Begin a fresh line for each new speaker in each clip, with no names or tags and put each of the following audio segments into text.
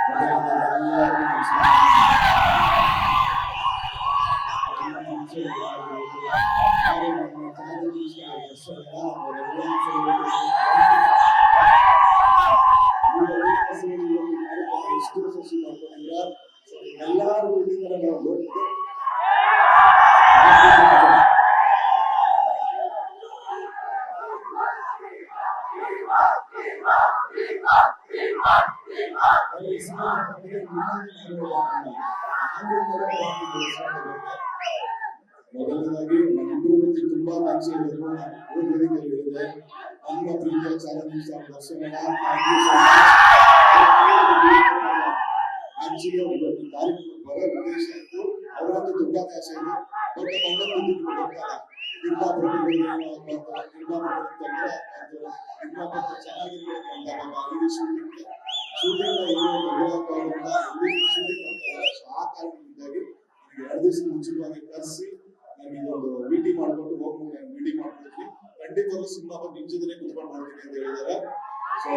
ಎಲ್ಲರೂ ಮೊದಲನೇದಾಗಿ ನಮ್ಮಿಬ್ಬರು ವ್ಯಕ್ತಿ ತುಂಬಾ ಥ್ಯಾಂಕ್ಸ್ ಹೇಳಬೇಕು. ಹೇಳಿದೆ ನಮ್ಮ ಪ್ರೀತಿಯ ಚಾಲೆಂಜ್ ದರ್ಶನ ಆಕ್ಚುಲಿ ಇವತ್ತು ಕಾರ್ಯಕ್ರಮ ಬರೋ ಉದ್ದೇಶ ಇತ್ತು. ಅವರಂತೂ ತುಂಬಾ ಆಸೆ ಇದೆ. ಬಟ್ ನಮ್ಮನ್ನು ನಿರ್ಮಾಪಕರು ಚೆನ್ನಾಗಿರ್ಬೇಕು ಅಂತ ಶೂಟಿಂಗ್ ಆ ಕಾರಣದಿಂದಾಗಿ 2 ದಿವಸ ಮುಂಚಿತವಾಗಿ ಕರೆಸಿ ನನಗೆ ಒಂದು ಮೀಟಿಂಗ್ ಮಾಡ್ಕೊಂಡು ಹೋಗಿ ಮೀಟಿಂಗ್ ಮಾಡ್ಕೊಡ್ತೀನಿ. ಖಂಡಿತವಾಗ್ಲೂ ಸಿನಿಮಾ ಬಗ್ಗೆ ನಿಮ್ ಜೊತೆ ಕುತ್ಕೊಂಡು ಮಾಡ್ತೀನಿ ಅಂತ ಹೇಳಿದ್ದಾರೆ. ಸೊ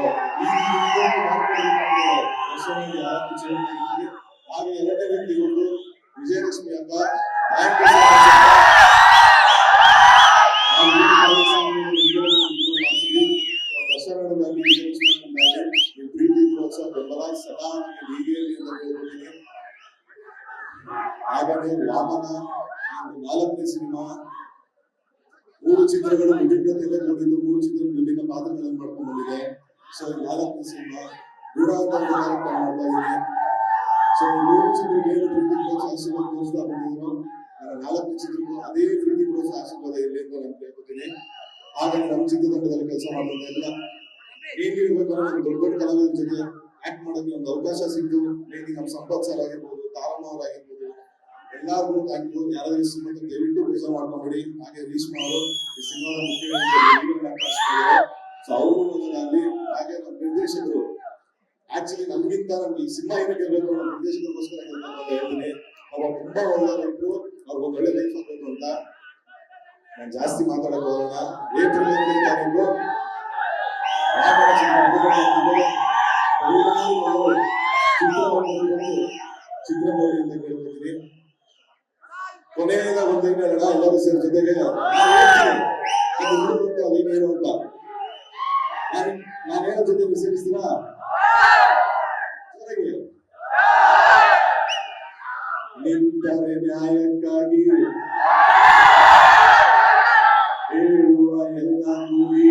ಹಾಗೆ ಎರಡನೇ ವ್ಯಕ್ತಿ ಒಂದು ವಿಜಯಲಕ್ಷ್ಮಿ ಅಂತ ಪ್ರೀತಿ ಪ್ರೋತ್ಸಾಹ ಬೆಂಬಲ ಸದಾ ಹೀಗೆ ಹೇಳ್ಕೊತೀನಿ. ಹಾಗಾಗಿ ವಾಮನ 4ನೇ ಸಿನಿಮಾ 3 ಚಿತ್ರಗಳು ವಿಭಿನ್ನತೆಯಿಂದ ನೋಡಿದ್ದು, 3 ಚಿತ್ರಗಳು ವಿಭಿನ್ನ ಪಾತ್ರಗಳನ್ನು ಮಾಡ್ಕೊಂಡು ಬಂದಿದೆ. ಸೊ 4ನೇ ಸಿನಿಮಾ ಮಾಡ್ತಾ ಇದ್ದೀನಿ. ಸೊ 3 ಚಿತ್ರಕ್ಕೆ ಏನು ಪ್ರೀತಿ ಪ್ರೋತ್ಸಾಹ ಆಶೀರ್ವಾದ ತೋರಿಸ್ತಾ ಬಂದಿದ್ರು, 4ನೇ ಚಿತ್ರಕ್ಕೂ ಅದೇ ಪ್ರೀತಿ ಪ್ರೋತ್ಸಾಹ ಆಶೀರ್ವಾದ ಇರಲಿ ಅಂತ ನಾನು ಕೇಳ್ಕೊತೀನಿ. ಹಾಗಾಗಿ ನಮ್ಮ ಚಿತ್ರತಂಡದಲ್ಲಿ ಕೆಲಸ ಮಾಡೋದು ಎಲ್ಲ ಏನಿರ್ಬೇಕು ನಮ್ಗೆ ದೊಡ್ಡ ದೊಡ್ಡ ಕಲಾವಿದರ ಜೊತೆ ಆಕ್ಟ್ ಮಾಡೋಕೆ ಒಂದು ಅವಕಾಶ ಸಿಕ್ತು. ನಮ್ಮ ಸಂಪತ್ ಸರ್ ಆಗಿರ್ಬೋದು, ತಾರಮ್ಮ ಅವ್ರು ಆಗಿರ್ಬೋದು, ಎಲ್ಲಾರ್ಗು ಥ್ಯಾಂಕ್ ಯು. ಯಾರಾದ್ರೂ ಸಿನಿಮಾ ದಯವಿಟ್ಟು ಬೇಜಾರು ಮಾಡ್ಕೊಂಡ್ಬಿಡಿ. ಹಾಗೆ ರೀಶ್ಮಾ ಅವರು ಈ ಸಿನಿಮಾದ ಸೊ ಅವರು ಅಲ್ಲಿ ಹಾಗೆ ನಮ್ಮ ನಿರ್ದೇಶಕರು ಆಕ್ಚುಲಿ ನಮ್ಗಿಂತ ನಮ್ಗೆ ಈ ಸಿನಿಮಾ ಏನಕ್ಕೆ ಇರಬೇಕು ನಮ್ಮ ನಿರ್ದೇಶಕರಿಗೋಸ್ಕರ ಅಂತ ಹೇಳ್ತೀನಿ. ಅವ್ರು ತುಂಬಾ ಒಳ್ಳೆಯವರು, ಅವ್ರಿಗೊಂದು ಒಳ್ಳೆ ಲೈಫ್ ಆಗಬೇಕು ಅಂತ ನಾನು ಜಾಸ್ತಿ ಮಾತಾಡಕ್ ಹೋಗೋಣ. ಏಪ್ರಿಲ್ 8ನೇ ತಾರೀಕು ಚಿತ್ರ ನೋಡಿ ಅಂತ ಕೇಳ್ಕೊತೀನಿ. ಕೊನೆಯದ ಒಂದು ಹೇಳೋಣ, ಎಲ್ಲರೂ ಸೇರಿ ಜೊತೆಗೆ ಅದೇನು ಅಂತ ನಾನೇನೋ ಜೊತೆ ವಿಸರಿಸ್ತೀರಾ ನಿಂತರೆ ನ್ಯಾಯಕ್ಕಾಗಿ ಹೇಳುವ ಎಲ್ಲ ಕೂಡಿ